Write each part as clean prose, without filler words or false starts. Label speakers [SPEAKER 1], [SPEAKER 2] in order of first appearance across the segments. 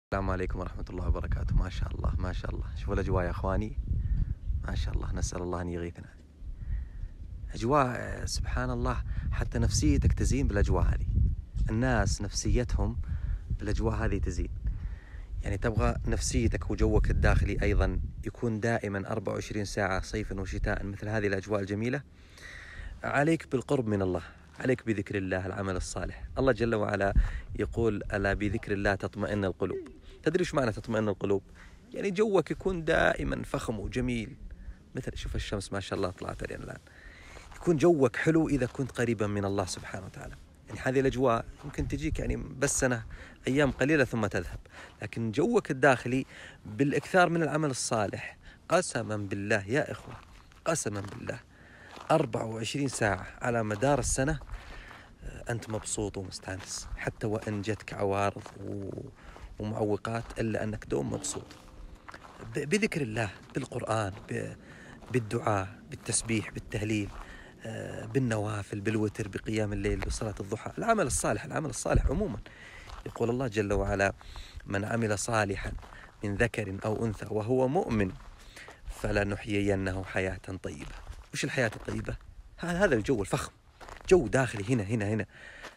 [SPEAKER 1] السلام عليكم ورحمة الله وبركاته. ما شاء الله ما شاء الله، شوفوا الأجواء يا أخواني، ما شاء الله. نسأل الله أن يغيثنا. أجواء سبحان الله، حتى نفسيتك تزين بالأجواء هذه. الناس نفسيتهم بالأجواء هذه تزين. يعني تبغى نفسيتك وجوك الداخلي أيضا يكون دائما 24 ساعة صيفا وشتاء مثل هذه الأجواء الجميلة. عليك بالقرب من الله، عليك بذكر الله، العمل الصالح. الله جل وعلا يقول: ألا بذكر الله تطمئن القلوب. تدري وش معنى تطمئن القلوب؟ يعني جوك يكون دائما فخم وجميل، مثل شوف الشمس ما شاء الله طلعت علينا الآن. يكون جوك حلو إذا كنت قريبا من الله سبحانه وتعالى. يعني هذه الأجواء ممكن تجيك يعني بس سنة، أيام قليلة ثم تذهب، لكن جوك الداخلي بالإكثار من العمل الصالح، قسما بالله يا إخوة، قسما بالله 24 ساعة على مدار السنة أنت مبسوط ومستانس، حتى وإن جتك عوارض ومعوقات إلا أنك دوم مبسوط بذكر الله، بالقرآن، بالدعاء، بالتسبيح، بالتهليل، بالنوافل، بالوتر، بقيام الليل، بصلاة الضحى، العمل الصالح. العمل الصالح عموما يقول الله جل وعلا: من عمل صالحا من ذكر أو أنثى وهو مؤمن فلنحيينه حياة طيبة. وش الحياة الطيبة؟ هذا الجو الفخم، جو داخلي هنا.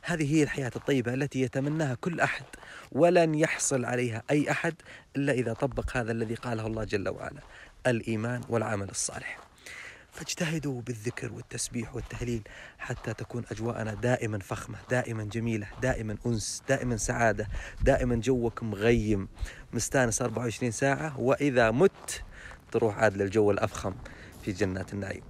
[SPEAKER 1] هذه هي الحياة الطيبة التي يتمناها كل أحد، ولن يحصل عليها أي أحد إلا إذا طبق هذا الذي قاله الله جل وعلا: الإيمان والعمل الصالح. فاجتهدوا بالذكر والتسبيح والتهليل حتى تكون أجواءنا دائما فخمة، دائما جميلة، دائما أنس، دائما سعادة، دائما جوك مغيم مستانس 24 ساعة، وإذا مت تروح عاد للجو الأفخم في جنات النعيم.